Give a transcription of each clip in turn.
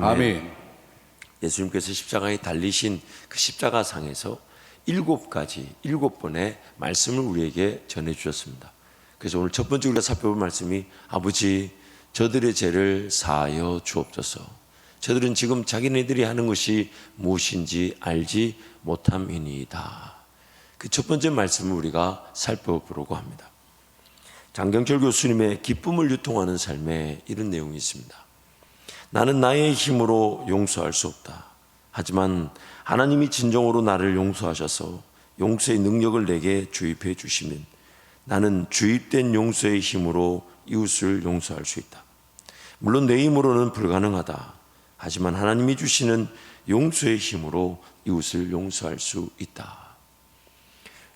아멘. 예수님께서 십자가에 달리신 그 십자가상에서 7가지, 7번의 말씀을 우리에게 전해주셨습니다. 그래서 오늘 첫 번째 우리가 살펴볼 말씀이 아버지 저들의 죄를 사하여 주옵소서. 저들은 지금 자기네들이 하는 것이 무엇인지 알지 못함이니이다. 그 첫 번째 말씀을 우리가 살펴보려고 합니다. 장경철 교수님의 기쁨을 유통하는 삶에 이런 내용이 있습니다. 나는 나의 힘으로 용서할 수 없다. 하지만 하나님이 진정으로 나를 용서하셔서 용서의 능력을 내게 주입해 주시면 나는 주입된 용서의 힘으로 이웃을 용서할 수 있다. 물론 내 힘으로는 불가능하다. 하지만 하나님이 주시는 용서의 힘으로 이웃을 용서할 수 있다.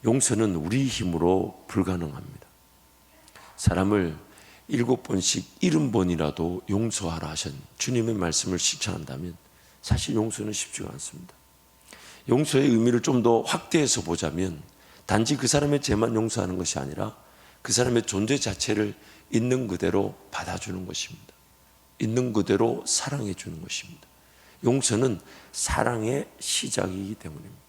용서는 우리 힘으로 불가능합니다. 사람을 7번씩 70번이라도 용서하라 하신 주님의 말씀을 실천한다면 사실 용서는 쉽지가 않습니다. 용서의 의미를 좀 더 확대해서 보자면 단지 그 사람의 죄만 용서하는 것이 아니라 그 사람의 존재 자체를 있는 그대로 받아주는 것입니다. 있는 그대로 사랑해 주는 것입니다. 용서는 사랑의 시작이기 때문입니다.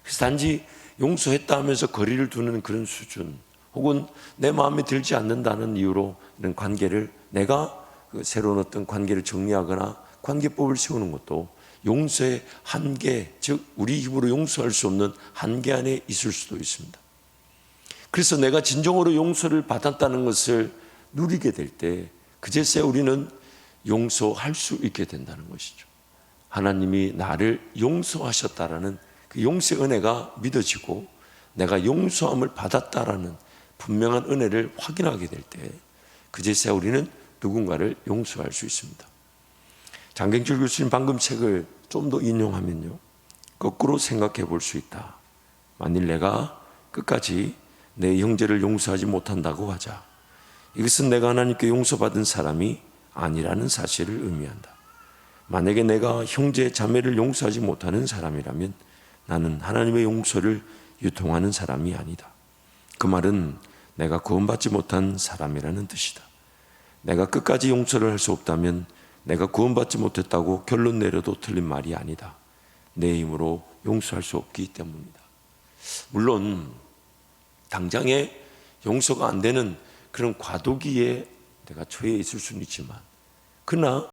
그래서 단지 용서했다 하면서 거리를 두는 그런 수준, 혹은 내 마음에 들지 않는다는 이유로 이런 관계를 내가 새로운 어떤 관계를 정리하거나 관계법을 세우는 것도 용서의 한계, 즉 우리 힘으로 용서할 수 없는 한계 안에 있을 수도 있습니다. 그래서 내가 진정으로 용서를 받았다는 것을 누리게 될 때 그제서야 우리는 용서할 수 있게 된다는 것이죠. 하나님이 나를 용서하셨다라는 그 용서의 은혜가 믿어지고 내가 용서함을 받았다라는 분명한 은혜를 확인하게 될 때 그제서야 우리는 누군가를 용서할 수 있습니다. 장경철 교수님 방금 책을 좀 더 인용하면요, 거꾸로 생각해 볼 수 있다. 만일 내가 끝까지 내 형제를 용서하지 못한다고 하자, 이것은 내가 하나님께 용서받은 사람이 아니라는 사실을 의미한다. 만약에 내가 형제 자매를 용서하지 못하는 사람이라면 나는 하나님의 용서를 유통하는 사람이 아니다. 그 말은 내가 구원받지 못한 사람이라는 뜻이다. 내가 끝까지 용서를 할 수 없다면 내가 구원받지 못했다고 결론 내려도 틀린 말이 아니다. 내 힘으로 용서할 수 없기 때문이다. 물론 당장에 용서가 안 되는 그런 과도기에 내가 처해 있을 수는 있지만, 그러나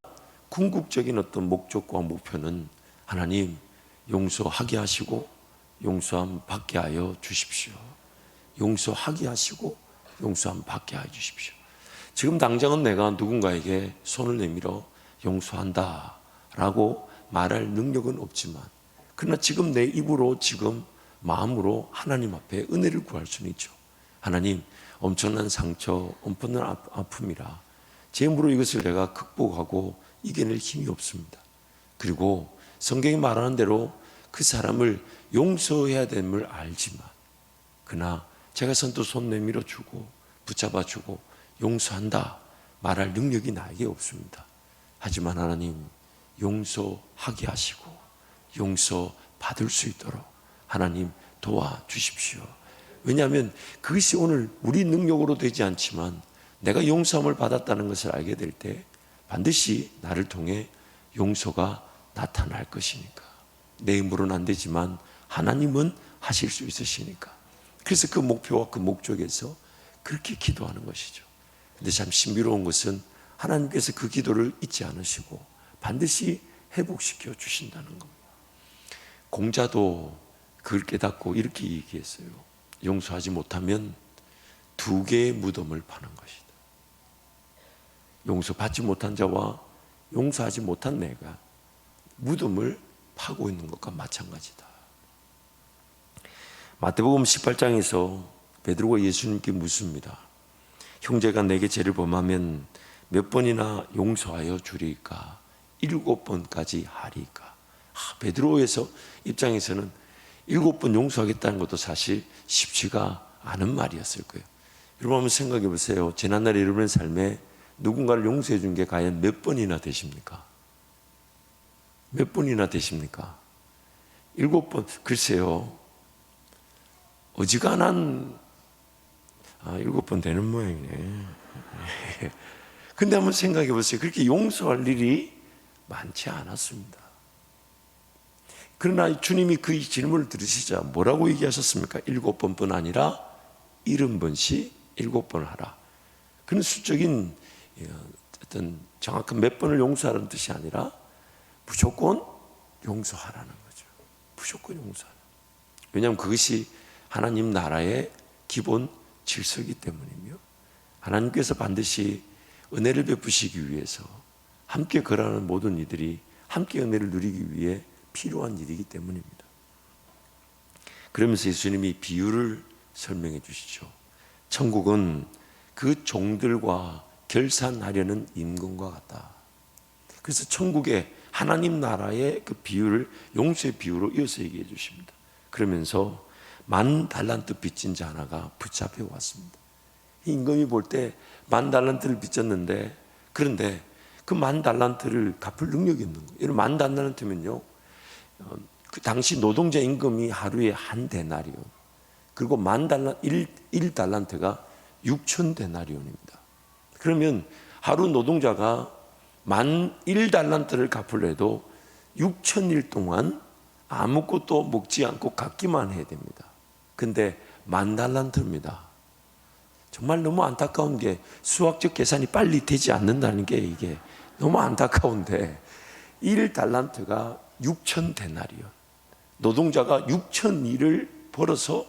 궁극적인 어떤 목적과 목표는 하나님 용서하게 하시고 용서함 받게 하여 주십시오. 용서하게 하시고 용서함 받게 하여 주십시오. 지금 당장은 내가 누군가에게 손을 내밀어 용서한다 라고 말할 능력은 없지만, 그러나 지금 내 입으로 지금 마음으로 하나님 앞에 은혜를 구할 수는 있죠. 하나님, 엄청난 상처, 엄청난 아픔이라 제 힘으로 이것을 내가 극복하고 이겨낼 힘이 없습니다. 그리고 성경이 말하는 대로 그 사람을 용서해야 됨을 알지만, 그러나 제가 선뜻 손 내밀어 주고 붙잡아 주고 용서한다 말할 능력이 나에게 없습니다. 하지만 하나님 용서하게 하시고 용서 받을 수 있도록 하나님 도와주십시오. 왜냐하면 그것이 오늘 우리 능력으로 되지 않지만 내가 용서함을 받았다는 것을 알게 될 때 반드시 나를 통해 용서가 나타날 것이니까. 내 힘으로는 안 되지만 하나님은 하실 수 있으시니까. 그래서 그 목표와 그 목적에서 그렇게 기도하는 것이죠. 근데 참 신비로운 것은 하나님께서 그 기도를 잊지 않으시고 반드시 회복시켜 주신다는 겁니다. 공자도 그걸 깨닫고 이렇게 얘기했어요. 용서하지 못하면 2개의 무덤을 파는 것이다. 용서받지 못한 자와 용서하지 못한 내가 무덤을 파고 있는 것과 마찬가지다. 마태복음 18장에서 베드로가 예수님께 묻습니다. 형제가 내게 죄를 범하면 몇 번이나 용서하여 주리까? 7번까지 하리까? 베드로에서 입장에서는 7번 용서하겠다는 것도 사실 쉽지가 않은 말이었을 거예요. 여러분 한번 생각해 보세요. 지난날에 여러분의 삶에 누군가를 용서해 준 게 과연 몇 번이나 되십니까? 몇 번이나 되십니까? 7번, 글쎄요. 어지간한 7번 되는 모양이네. 근데 한번 생각해 보세요. 그렇게 용서할 일이 많지 않았습니다. 그러나 주님이 그 질문을 들으시자 뭐라고 얘기하셨습니까? 7번뿐 아니라 70번씩 7번을 하라. 그런 수적인 어떤 정확한 몇 번을 용서하라는 뜻이 아니라 무조건 용서하라는 거죠. 무조건 용서하라. 왜냐하면 그것이 하나님 나라의 기본 질서이기 때문이며 하나님께서 반드시 은혜를 베푸시기 위해서 함께 걸어가는 모든 이들이 함께 은혜를 누리기 위해 필요한 일이기 때문입니다. 그러면서 예수님이 비유를 설명해 주시죠. 천국은 그 종들과 결산하려는 임금과 같다. 그래서 천국의 하나님 나라의 그 비유를 용서의 비유로 이어서 얘기해 주십니다. 그러면서 10,000달란트 빚진 자 하나가 붙잡혀 왔습니다. 임금이 볼 때 10,000달란트를 빚졌는데 그런데 그 10,000달란트를 갚을 능력이 없는 거예요. 이런 10,000달란트면요, 그 당시 노동자 임금이 하루에 한 데나리온, 그리고 1달란트가 6,000데나리온입니다. 그러면 하루 노동자가 1달란트를 갚으려도 6,000일 동안 아무것도 먹지 않고 갚기만 해야 됩니다. 근데 10,000달란트입니다. 정말 너무 안타까운 게 수학적 계산이 빨리 되지 않는다는 게 이게 너무 안타까운데 1달란트가 6,000데나리온, 노동자가 6,000일을 벌어서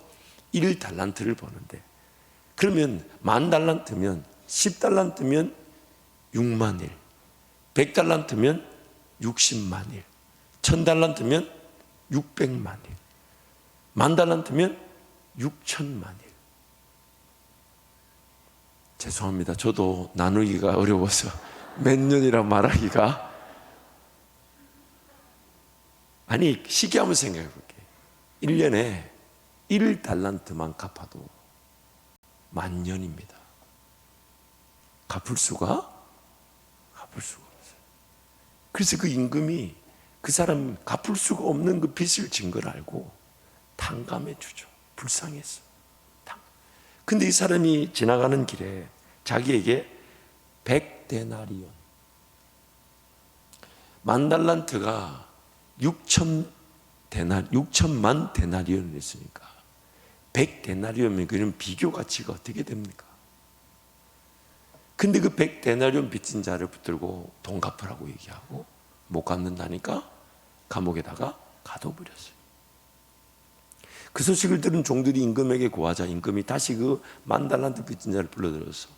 1달란트를 버는데 그러면 10,000달란트면 10달란트면 60,000일, 100달란트면 600,000일, 1,000달란트면 600,000일, 10,000달란트면 6,000,000일. 죄송합니다. 저도 나누기가 어려워서 몇 년이라 말하기가. 아니, 쉽게 한번 생각해 볼게요. 1년에 1달란트만 갚아도 10,000년입니다. 갚을 수가 없어요. 그래서 그 임금이 그 사람 갚을 수가 없는 그 빚을 진 걸 알고 탕감해 주죠. 불쌍해서. 근데 이 사람이 지나가는 길에 자기에게 100데나리온, 10,000달란트가 6천만 데나리온을 했으니까 100데나리온이면 그런 비교 가치가 어떻게 됩니까? 근데 그 100데나리온 빚진 자를 붙들고 돈 갚으라고 얘기하고 못 갚는다니까 감옥에다가 가둬버렸어요. 그 소식을 들은 종들이 임금에게 고하자 임금이 다시 그 10,000달란트 빚진 자를 불러들여서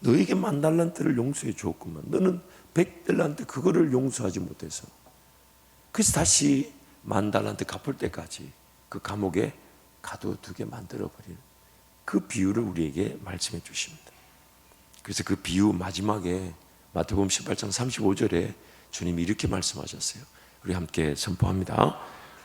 너에게 10,000달란트를 용서해 주었구만. 너는 100달란트 그거를 용서하지 못해서. 그래서 다시 10,000달란트 갚을 때까지 그 감옥에 가둬두게 만들어버리는 그 비유를 우리에게 말씀해 주십니다. 그래서 그 비유 마지막에 마태복음 18장 35절에 주님이 이렇게 말씀하셨어요. 우리 함께 선포합니다.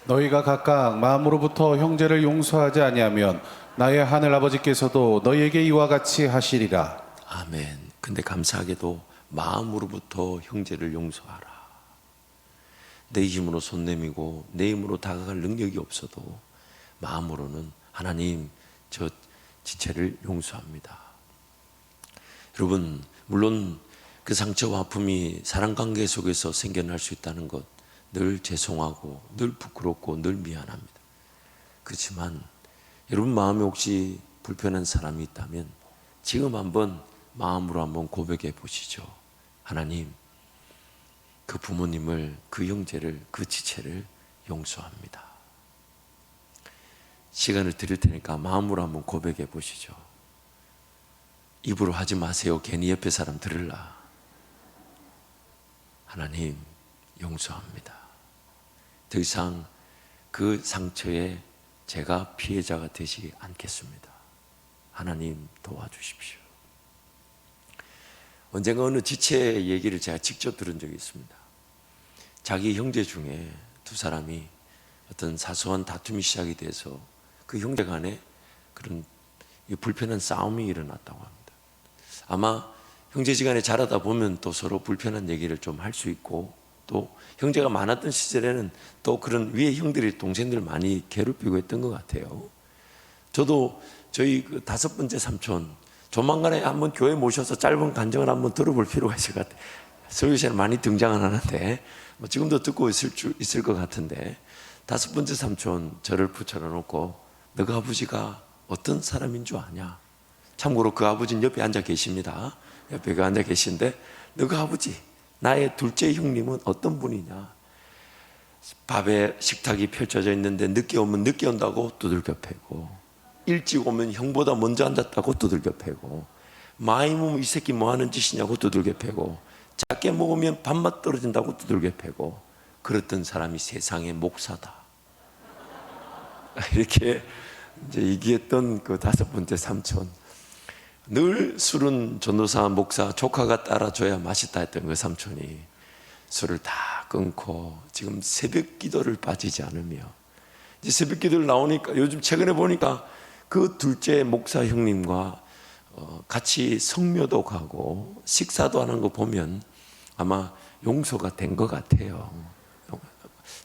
너희가 각각 마음으로부터 형제를 용서하지 아니하면 나의 하늘 아버지께서도 너희에게 이와 같이 하시리라. 아멘. 근데 감사하게도 마음으로부터 형제를 용서하라. 내 힘으로 손 내밀고 내 힘으로 다가갈 능력이 없어도 마음으로는 하나님 저 지체를 용서합니다. 여러분, 물론 그 상처와 아픔이 사랑관계 속에서 생겨날 수 있다는 것 늘 죄송하고 늘 부끄럽고 늘 미안합니다. 그렇지만 여러분 마음에 혹시 불편한 사람이 있다면 지금 한번 마음으로 한번 고백해 보시죠. 하나님, 그 부모님을, 그 형제를, 그 지체를 용서합니다. 시간을 드릴 테니까 마음으로 한번 고백해 보시죠. 입으로 하지 마세요. 괜히 옆에 사람 들을라. 하나님, 용서합니다. 더 이상 그 상처에 제가 피해자가 되지 않겠습니다. 하나님 도와주십시오. 언젠가 어느 지체의 얘기를 제가 직접 들은 적이 있습니다. 자기 형제 중에 두 사람이 어떤 사소한 다툼이 시작이 돼서 그 형제 간에 그런 불편한 싸움이 일어났다고 합니다. 아마 형제지간에 자라다 보면 또 서로 불편한 얘기를 좀 할 수 있고 또 형제가 많았던 시절에는 또 그런 위에 형들이 동생들 많이 괴롭히고 했던 것 같아요. 저도 저희 그 5번째 삼촌 조만간에 한번 교회 모셔서 짧은 간증을 한번 들어볼 필요가 있을 것 같아요. 설교시에 많이 등장 안 하는데 뭐 지금도 듣고 있을 것 같은데, 다섯 번째 삼촌 저를 붙여 놓고 너가 아버지가 어떤 사람인 줄 아냐? 참고로 그 아버지는 옆에 앉아 계십니다. 옆에 그 앉아 계신데, 너가 아버지, 나의 둘째 형님은 어떤 분이냐? 밥에 식탁이 펼쳐져 있는데 늦게 오면 늦게 온다고 두들겨 패고, 일찍 오면 형보다 먼저 앉았다고 두들겨 패고, 많이 먹으면 이 새끼 뭐 하는 짓이냐고 두들겨 패고, 작게 먹으면 밥맛 떨어진다고 두들겨 패고, 그랬던 사람이 세상의 목사다. 이렇게 이제 얘기했던 그 다섯 번째 삼촌. 늘 술은 전도사 목사 조카가 따라줘야 맛있다 했던 그 삼촌이 술을 다 끊고 지금 새벽 기도를 빠지지 않으며, 이제 새벽 기도를 나오니까 요즘 최근에 보니까 그 둘째 목사 형님과 같이 성묘도 가고 식사도 하는 거 보면 아마 용서가 된 것 같아요.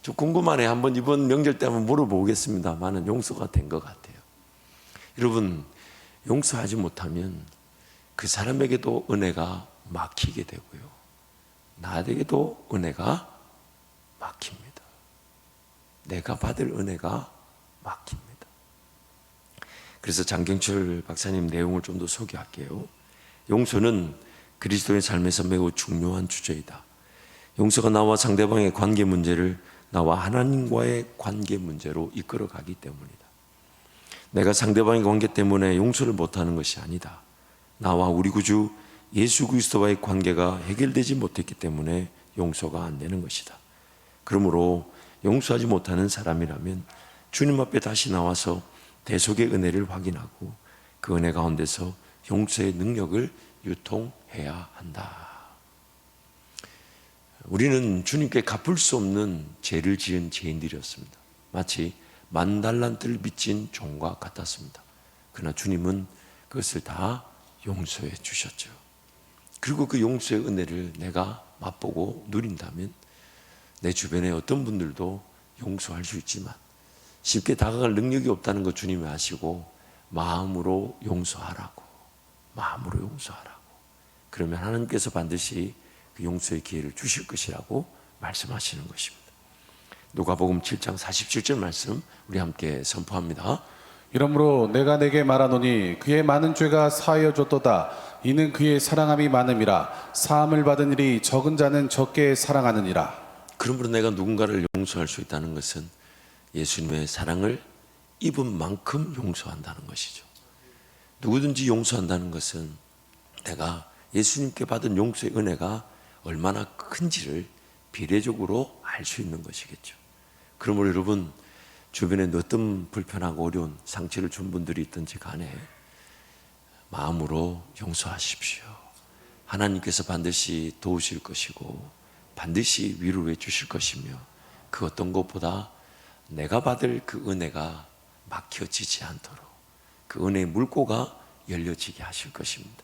좀 궁금하네. 한번 이번 명절 때 한번 물어보겠습니다만은 용서가 된 것 같아요. 여러분, 용서하지 못하면 그 사람에게도 은혜가 막히게 되고요, 나에게도 은혜가 막힙니다. 내가 받을 은혜가 막힙니다. 그래서 장경철 박사님 내용을 좀 더 소개할게요. 용서는 그리스도의 삶에서 매우 중요한 주제이다. 용서가 나와 상대방의 관계 문제를 나와 하나님과의 관계 문제로 이끌어가기 때문이다. 내가 상대방의 관계 때문에 용서를 못하는 것이 아니다. 나와 우리 구주 예수 그리스도와의 관계가 해결되지 못했기 때문에 용서가 안 되는 것이다. 그러므로 용서하지 못하는 사람이라면 주님 앞에 다시 나와서 대속의 은혜를 확인하고 그 은혜 가운데서 용서의 능력을 유통해야 한다. 우리는 주님께 갚을 수 없는 죄를 지은 죄인들이었습니다. 마치 10,000달란트를 빚진 종과 같았습니다. 그러나 주님은 그것을 다 용서해 주셨죠. 그리고 그 용서의 은혜를 내가 맛보고 누린다면 내 주변에 어떤 분들도 용서할 수 있지만 쉽게 다가갈 능력이 없다는 것 주님이 아시고 마음으로 용서하라고, 마음으로 용서하라고. 그러면 하나님께서 반드시 그 용서의 기회를 주실 것이라고 말씀하시는 것입니다. 누가복음 7장 47절 말씀 우리 함께 선포합니다. 이러므로 내가 내게 말하노니 그의 많은 죄가 사하여졌도다. 이는 그의 사랑함이 많음이라. 사함을 받은 일이 적은 자는 적게 사랑하느니라. 그러므로 내가 누군가를 용서할 수 있다는 것은 예수님의 사랑을 입은 만큼 용서한다는 것이죠. 누구든지 용서한다는 것은 내가 예수님께 받은 용서의 은혜가 얼마나 큰지를 비례적으로 알 수 있는 것이겠죠. 그러므로 여러분, 주변에 어떤 불편하고 어려운 상처를 준 분들이 있든지 간에 마음으로 용서하십시오. 하나님께서 반드시 도우실 것이고 반드시 위로해 주실 것이며, 그 어떤 것보다 내가 받을 그 은혜가 막혀지지 않도록 그 은혜의 물고가 열려지게 하실 것입니다.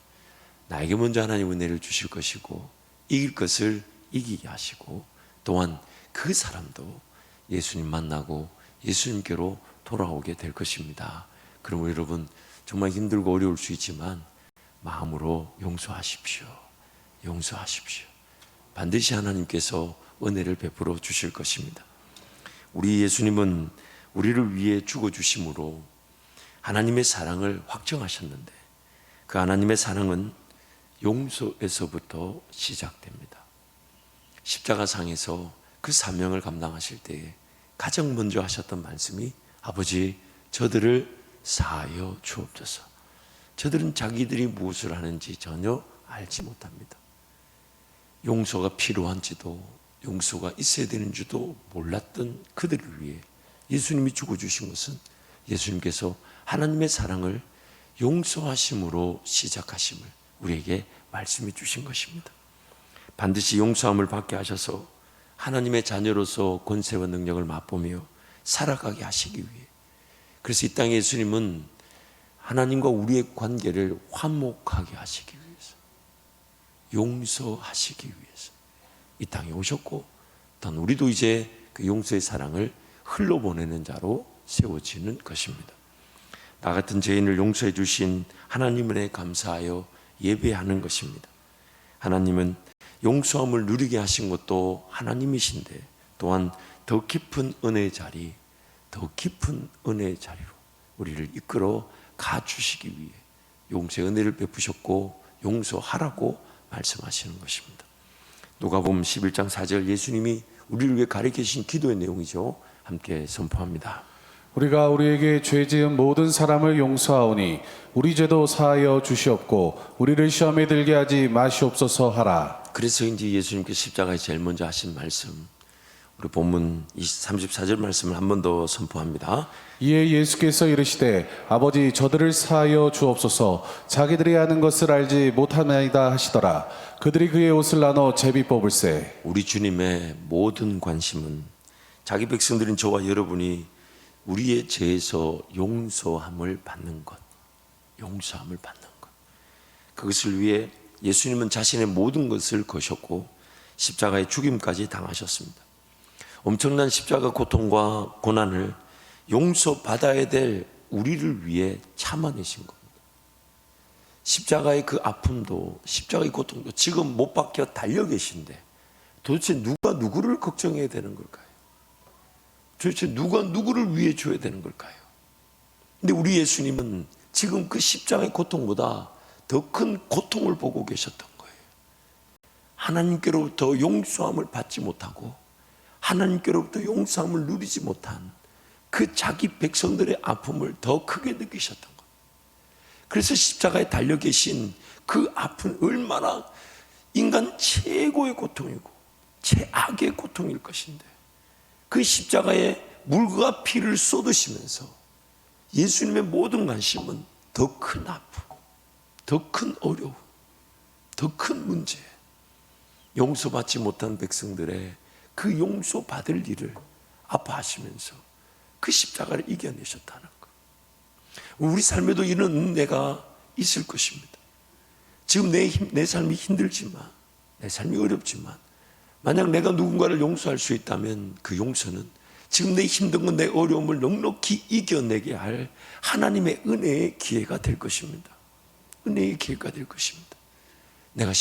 나에게 먼저 하나님 은혜를 주실 것이고 이길 것을 이기게 하시고, 또한 그 사람도 예수님 만나고 예수님께로 돌아오게 될 것입니다. 그러므로 여러분, 정말 힘들고 어려울 수 있지만 마음으로 용서하십시오. 용서하십시오. 반드시 하나님께서 은혜를 베풀어 주실 것입니다. 우리 예수님은 우리를 위해 죽어주심으로 하나님의 사랑을 확정하셨는데, 그 하나님의 사랑은 용서에서부터 시작됩니다. 십자가상에서 그 사명을 감당하실 때에 가장 먼저 하셨던 말씀이 아버지, 저들을 사하여 주옵소서. 저들은 자기들이 무엇을 하는지 전혀 알지 못합니다. 용서가 필요한지도 용서가 있어야 되는지도 몰랐던 그들을 위해 예수님이 죽어주신 것은 예수님께서 하나님의 사랑을 용서하심으로 시작하심을 우리에게 말씀해 주신 것입니다. 반드시 용서함을 받게 하셔서 하나님의 자녀로서 권세와 능력을 맛보며 살아가게 하시기 위해, 그래서 이 땅에 예수님은 하나님과 우리의 관계를 화목하게 하시기 위해서, 용서하시기 위해서 이 땅에 오셨고, 또 우리도 이제 그 용서의 사랑을 흘러보내는 자로 세워지는 것입니다. 나 같은 죄인을 용서해 주신 하나님을 감사하여 예배하는 것입니다. 하나님은 용서함을 누리게 하신 것도 하나님이신데 또한 더 깊은 은혜의 자리, 더 깊은 은혜의 자리로 우리를 이끌어 가주시기 위해 용서의 은혜를 베푸셨고 용서하라고 말씀하시는 것입니다. 누가복음 11장 4절 예수님이 우리를 위해 가르치신 기도의 내용이죠. 함께 선포합니다. 우리가 우리에게 죄 지은 모든 사람을 용서하오니 우리 죄도 사하여 주시옵고 우리를 시험에 들게 하지 마시옵소서 하라. 그래서인지 예수님께 십자가에 제일 먼저 하신 말씀, 우리 본문 34절 말씀을 한 번 더 선포합니다. 이에 예수께서 이르시되 아버지 저들을 사하여 주옵소서 자기들이 하는 것을 알지 못하나이다 하시더라. 그들이 그의 옷을 나눠 제비 뽑을세. 우리 주님의 모든 관심은 자기 백성들인 저와 여러분이 우리의 죄에서 용서함을 받는 것, 용서함을 받는 것. 그것을 위해 예수님은 자신의 모든 것을 거셨고 십자가의 죽임까지 당하셨습니다. 엄청난 십자가 고통과 고난을 용서받아야 될 우리를 위해 참아내신 겁니다. 십자가의 그 아픔도 십자가의 고통도 지금 못 박혀 달려 계신데 도대체 누가 누구를 걱정해야 되는 걸까요? 도대체 누가 누구를 위해 줘야 되는 걸까요? 근데 우리 예수님은 지금 그 십자가의 고통보다 더 큰 고통을 보고 계셨던 거예요. 하나님께로부터 용서함을 받지 못하고 하나님께로부터 용서함을 누리지 못한 그 자기 백성들의 아픔을 더 크게 느끼셨던 거예요. 그래서 십자가에 달려 계신 그 아픔 얼마나 인간 최고의 고통이고 최악의 고통일 것인데 그 십자가에 물과 피를 쏟으시면서 예수님의 모든 관심은 더 큰 아픔, 더 큰 어려움, 더 큰 문제, 용서받지 못한 백성들의 그 용서받을 일을 아파하시면서 그 십자가를 이겨내셨다는 것. 우리 삶에도 이런 은혜가 있을 것입니다. 지금 내 삶이 힘들지만, 내 삶이 어렵지만 만약 내가 누군가를 용서할 수 있다면 그 용서는 지금 내 힘든 건 내 어려움을 넉넉히 이겨내게 할 하나님의 은혜의 기회가 될 것입니다. 은혜의 기회가 될 것입니다. 내가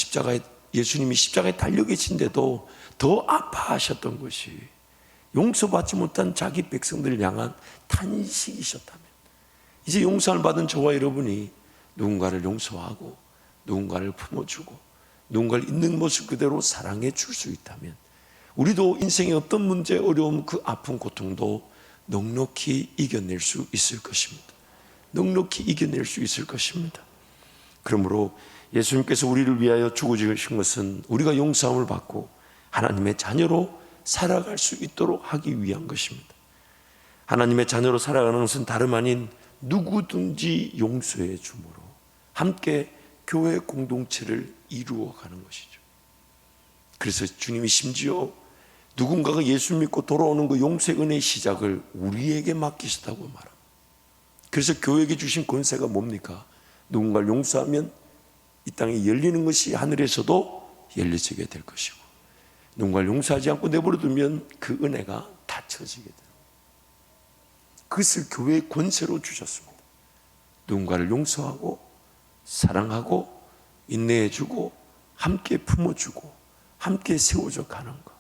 예수님이 십자가에 달려 계신데도 더 아파하셨던 것이 용서받지 못한 자기 백성들을 향한 탄식이셨다면 이제 용서를 받은 저와 여러분이 누군가를 용서하고 누군가를 품어주고 누군가를 있는 모습 그대로 사랑해 줄 수 있다면 우리도 인생의 어떤 문제, 어려움, 그 아픈 고통도 넉넉히 이겨낼 수 있을 것입니다. 넉넉히 이겨낼 수 있을 것입니다. 그러므로 예수님께서 우리를 위하여 죽어주신 것은 우리가 용서함을 받고 하나님의 자녀로 살아갈 수 있도록 하기 위한 것입니다. 하나님의 자녀로 살아가는 것은 다름 아닌 누구든지 용서해 주므로 함께 교회 공동체를 이루어가는 것이죠. 그래서 주님이 심지어 누군가가 예수 믿고 돌아오는 그 용서의 은혜의 시작을 우리에게 맡기셨다고 말합니다. 그래서 교회에게 주신 권세가 뭡니까? 누군가를 용서하면 이 땅에 열리는 것이 하늘에서도 열려지게 될 것이고 누군가를 용서하지 않고 내버려두면 그 은혜가 닫혀지게 돼요. 그것을 교회의 권세로 주셨습니다. 누군가를 용서하고 사랑하고 인내해주고 함께 품어주고 함께 세워져 가는 것.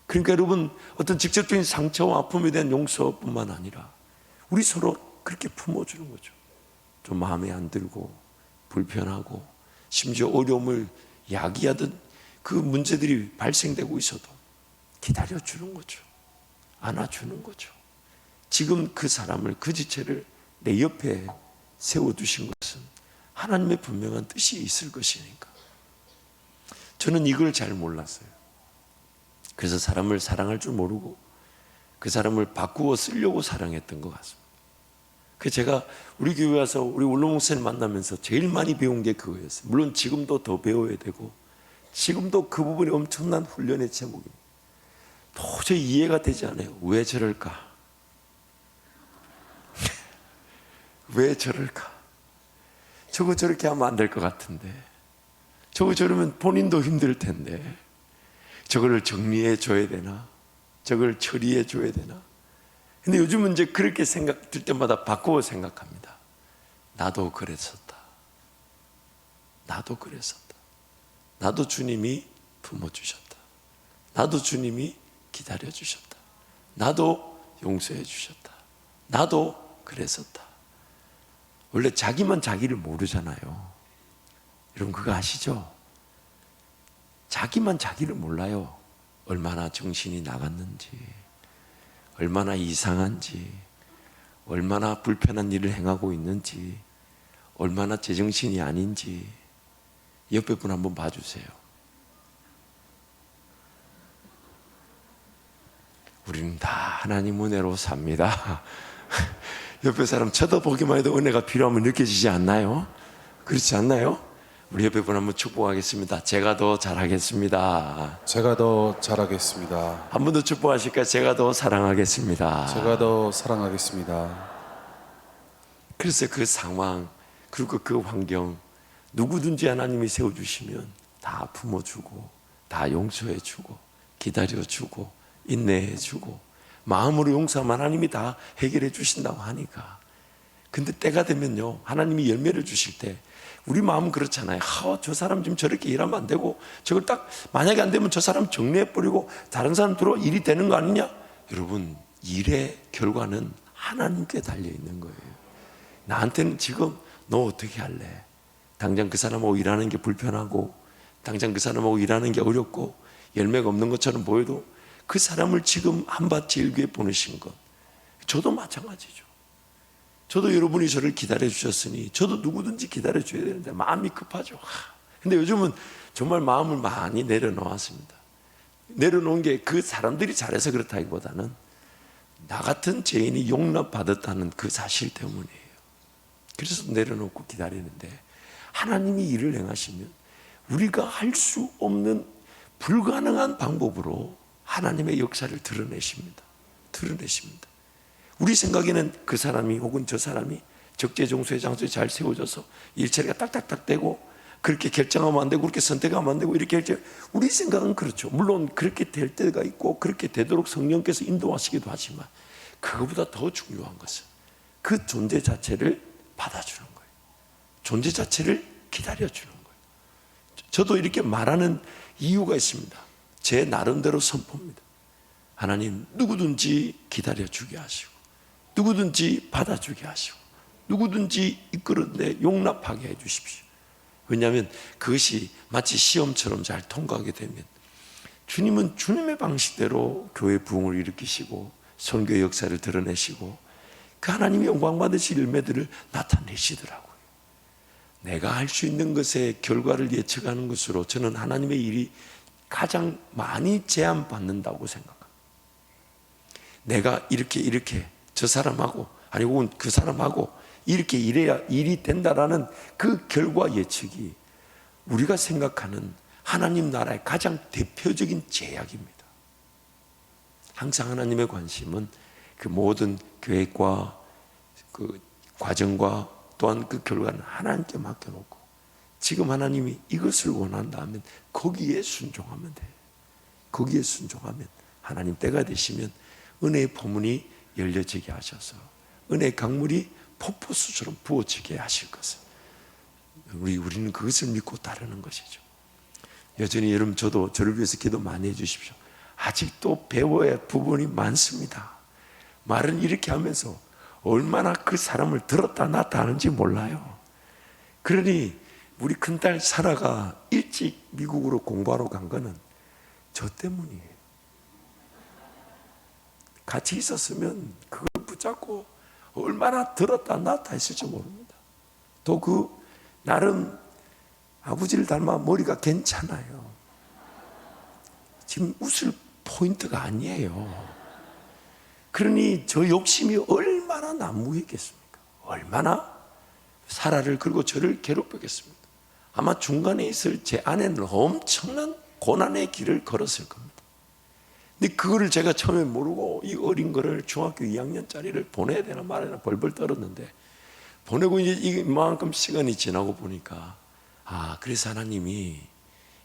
그러니까 여러분 어떤 직접적인 상처와 아픔에 대한 용서뿐만 아니라 우리 서로 그렇게 품어주는 거죠. 좀 마음에 안 들고 불편하고 심지어 어려움을 야기하던 그 문제들이 발생되고 있어도 기다려주는 거죠. 안아주는 거죠. 지금 그 사람을 그 지체를 내 옆에 세워두신 것은 하나님의 분명한 뜻이 있을 것이니까. 저는 이걸 잘 몰랐어요. 그래서 사람을 사랑할 줄 모르고 그 사람을 바꾸어 쓰려고 사랑했던 것 같습니다. 그 제가 우리 교회 와서 우리 원로 목사님 만나면서 제일 많이 배운 게 그거였어요. 물론 지금도 더 배워야 되고 지금도 그 부분이 엄청난 훈련의 제목입니다. 도저히 이해가 되지 않아요. 왜 저럴까? 왜 저럴까? 저거 저렇게 하면 안 될 것 같은데 저거 저러면 본인도 힘들 텐데 저거를 정리해 줘야 되나? 저걸 처리해 줘야 되나? 근데 요즘은 이제 그렇게 생각될 때마다 바꾸어 생각합니다. 나도 그랬었다. 나도 그랬었다. 나도 주님이 품어주셨다. 나도 주님이 기다려주셨다. 나도 용서해 주셨다. 나도 그랬었다. 원래 자기만 자기를 모르잖아요. 여러분 그거 아시죠? 자기만 자기를 몰라요. 얼마나 정신이 나갔는지, 얼마나 이상한지, 얼마나 불편한 일을 행하고 있는지, 얼마나 제정신이 아닌지 옆에 분 한번 봐주세요. 우리는 다 하나님 은혜로 삽니다. 옆에 사람 쳐다보기만 해도 은혜가 필요하면 느껴지지 않나요? 그렇지 않나요? 우리 옆에 분 한번 축복하겠습니다. 제가 더 잘하겠습니다. 제가 더 잘하겠습니다. 한 번 더 축복하실까요? 제가 더 사랑하겠습니다. 제가 더 사랑하겠습니다. 그래서 그 상황 그리고 그 환경 누구든지 하나님이 세워주시면 다 품어주고 다 용서해주고 기다려주고 인내해주고 마음으로 용서하면 하나님이 다 해결해 주신다고 하니까. 근데 때가 되면요 하나님이 열매를 주실 때 우리 마음은 그렇잖아요. 저 사람 지금 저렇게 일하면 안 되고 저걸 딱 만약에 안 되면 저 사람 정리해버리고 다른 사람 들어 일이 되는 거 아니냐. 여러분 일의 결과는 하나님께 달려있는 거예요. 나한테는 지금 너 어떻게 할래? 당장 그 사람하고 일하는 게 불편하고 당장 그 사람하고 일하는 게 어렵고 열매가 없는 것처럼 보여도 그 사람을 지금 한밭 일교에 보내신 것, 저도 마찬가지죠. 저도 여러분이 저를 기다려 주셨으니 저도 누구든지 기다려 줘야 되는데 마음이 급하죠. 근데 요즘은 정말 마음을 많이 내려놓았습니다. 내려놓은 게 그 사람들이 잘해서 그렇다기보다는 나 같은 죄인이 용납받았다는 그 사실 때문이에요. 그래서 내려놓고 기다리는데 하나님이 일을 행하시면 우리가 할 수 없는 불가능한 방법으로 하나님의 역사를 드러내십니다. 드러내십니다. 우리 생각에는 그 사람이 혹은 저 사람이 적재종소의 장소에 잘 세워져서 일처리가 딱딱딱 되고 그렇게 결정하면 안 되고 그렇게 선택하면 안 되고 이렇게 할지 우리 생각은 그렇죠. 물론 그렇게 될 때가 있고 그렇게 되도록 성령께서 인도하시기도 하지만 그거보다 더 중요한 것은 그 존재 자체를 받아주는 거예요. 존재 자체를 기다려주는 거예요. 저도 이렇게 말하는 이유가 있습니다. 제 나름대로 선포입니다. 하나님 누구든지 기다려주게 하시고 누구든지 받아주게 하시고 누구든지 이끌어내 용납하게 해 주십시오. 왜냐하면 그것이 마치 시험처럼 잘 통과하게 되면 주님은 주님의 방식대로 교회 부흥을 일으키시고 선교의 역사를 드러내시고 그 하나님의 영광 받으실 열매들을 나타내시더라고요. 내가 할 수 있는 것의 결과를 예측하는 것으로 저는 하나님의 일이 가장 많이 제한받는다고 생각합니다. 내가 이렇게 저 사람하고 아니 혹은 그 사람하고 이렇게 일해야 일이 된다라는 그 결과 예측이 우리가 생각하는 하나님 나라의 가장 대표적인 제약입니다. 항상 하나님의 관심은 그 모든 계획과 그 과정과 또한 그 결과는 하나님께 맡겨놓고 지금 하나님이 이것을 원한다면 거기에 순종하면 돼요. 거기에 순종하면 하나님 때가 되시면 은혜의 포문이 열려지게 하셔서 은혜의 강물이 폭포수처럼 부어지게 하실 것을 우리는 그것을 믿고 따르는 것이죠. 여전히 여러분 저도 저를 위해서 기도 많이 해주십시오. 아직도 배워야 할 부분이 많습니다. 말은 이렇게 하면서 얼마나 그 사람을 들었다 놨다 하는지 몰라요. 그러니 우리 큰딸 사라가 일찍 미국으로 공부하러 간 거는 저 때문이에요. 같이 있었으면 그걸 붙잡고 얼마나 들었다 놨다 했을지 모릅니다. 또 그 나름 아버지를 닮아 머리가 괜찮아요. 지금 웃을 포인트가 아니에요. 그러니 저 욕심이 얼마나 난무했겠습니까? 얼마나 사라를 그리고 저를 괴롭혔겠습니까? 아마 중간에 있을 제 아내는 엄청난 고난의 길을 걸었을 겁니다. 근데 그거를 제가 처음에 모르고 이 어린 거를 중학교 2학년짜리를 보내야 되나 말아야 되나 벌벌 떨었는데 보내고 이제 이만큼 시간이 지나고 보니까 그래서 하나님이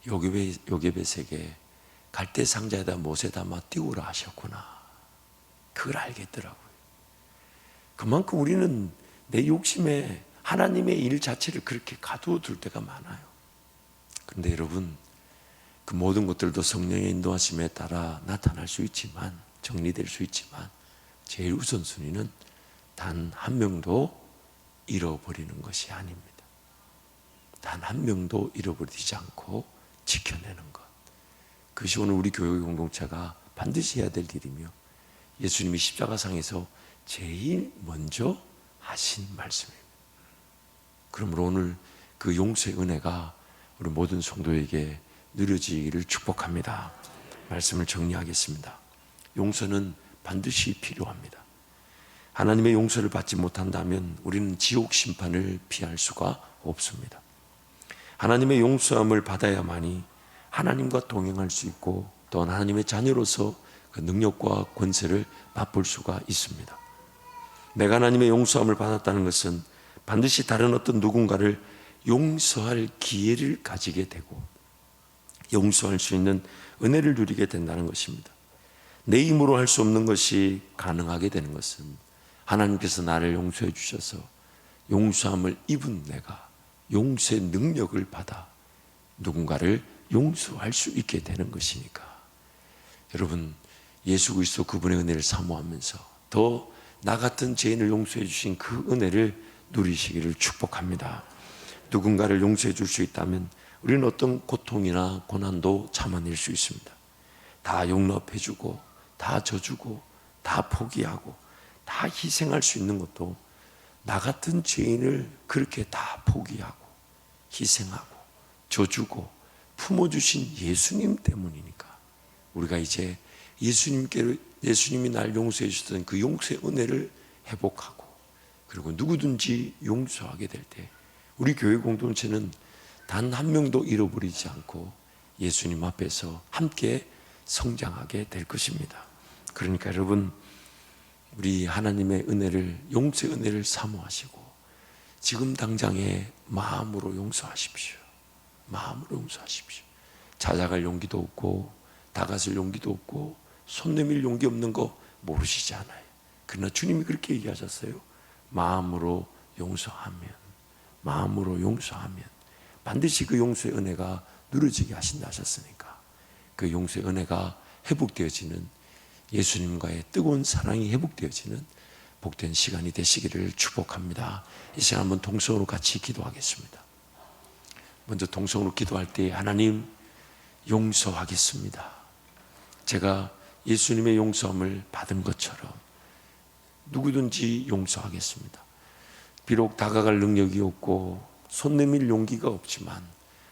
요괴벳에게 갈대 상자에다 못에 담아 띄우라 하셨구나. 그걸 알겠더라고요. 그만큼 우리는 내 욕심에 하나님의 일 자체를 그렇게 가두어 둘 때가 많아요. 그런데 여러분 그 모든 것들도 성령의 인도하심에 따라 나타날 수 있지만, 정리될 수 있지만, 제일 우선순위는 단 한 명도 잃어버리는 것이 아닙니다. 단 한 명도 잃어버리지 않고 지켜내는 것. 그것이 오늘 우리 교회 공동체가 반드시 해야 될 일이며, 예수님이 십자가상에서 제일 먼저 하신 말씀입니다. 그러므로 오늘 그 용서의 은혜가 우리 모든 성도에게 누려지기를 축복합니다. 말씀을 정리하겠습니다. 용서는 반드시 필요합니다. 하나님의 용서를 받지 못한다면 우리는 지옥 심판을 피할 수가 없습니다. 하나님의 용서함을 받아야만이 하나님과 동행할 수 있고, 또 하나님의 자녀로서 그 능력과 권세를 맛볼 수가 있습니다. 내가 하나님의 용서함을 받았다는 것은 반드시 다른 어떤 누군가를 용서할 기회를 가지게 되고, 용서할 수 있는 은혜를 누리게 된다는 것입니다. 내 힘으로 할 수 없는 것이 가능하게 되는 것은 하나님께서 나를 용서해 주셔서 용서함을 입은 내가 용서의 능력을 받아 누군가를 용서할 수 있게 되는 것이니까, 여러분, 예수 그리스도 그분의 은혜를 사모하면서 더 나 같은 죄인을 용서해 주신 그 은혜를 누리시기를 축복합니다. 누군가를 용서해 줄 수 있다면 우리는 어떤 고통이나 고난도 참아낼 수 있습니다. 다 용납해 주고, 다 져주고, 다 포기하고, 다 희생할 수 있는 것도 나 같은 죄인을 그렇게 다 포기하고 희생하고 져주고 품어주신 예수님 때문이니까, 우리가 이제 예수님이 날 용서해 주셨던 그 용서의 은혜를 회복하고, 그리고 누구든지 용서하게 될 때 우리 교회 공동체는 단 한 명도 잃어버리지 않고 예수님 앞에서 함께 성장하게 될 것입니다. 그러니까 여러분, 우리 하나님의 은혜를, 용서의 은혜를 사모하시고 지금 당장에 마음으로 용서하십시오. 마음으로 용서하십시오. 찾아갈 용기도 없고 다가설 용기도 없고 손 내밀 용기 없는 거 모르시지 않아요. 그러나 주님이 그렇게 얘기하셨어요. 마음으로 용서하면, 마음으로 용서하면 반드시 그 용서의 은혜가 누려지게 하신다 하셨으니까, 그 용서의 은혜가 회복되어지는, 예수님과의 뜨거운 사랑이 회복되어지는 복된 시간이 되시기를 축복합니다. 이 시간 한번 동성으로 같이 기도하겠습니다. 먼저 동성으로 기도할 때, 하나님, 용서하겠습니다. 제가 예수님의 용서함을 받은 것처럼 누구든지 용서하겠습니다. 비록 다가갈 능력이 없고 손 내밀 용기가 없지만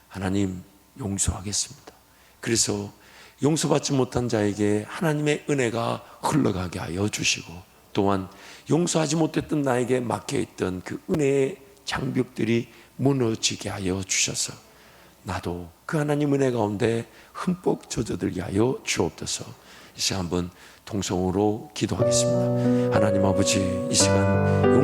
하나님, 용서하겠습니다. 그래서 용서받지 못한 자에게 하나님의 은혜가 흘러가게 하여 주시고, 또한 용서하지 못했던 나에게 막혀있던 그 은혜의 장벽들이 무너지게 하여 주셔서 나도 그 하나님 은혜 가운데 흠뻑 젖어들게 하여 주옵소서. 이 시간 한번 동성으로 기도하겠습니다. 하나님 아버지, 이 시간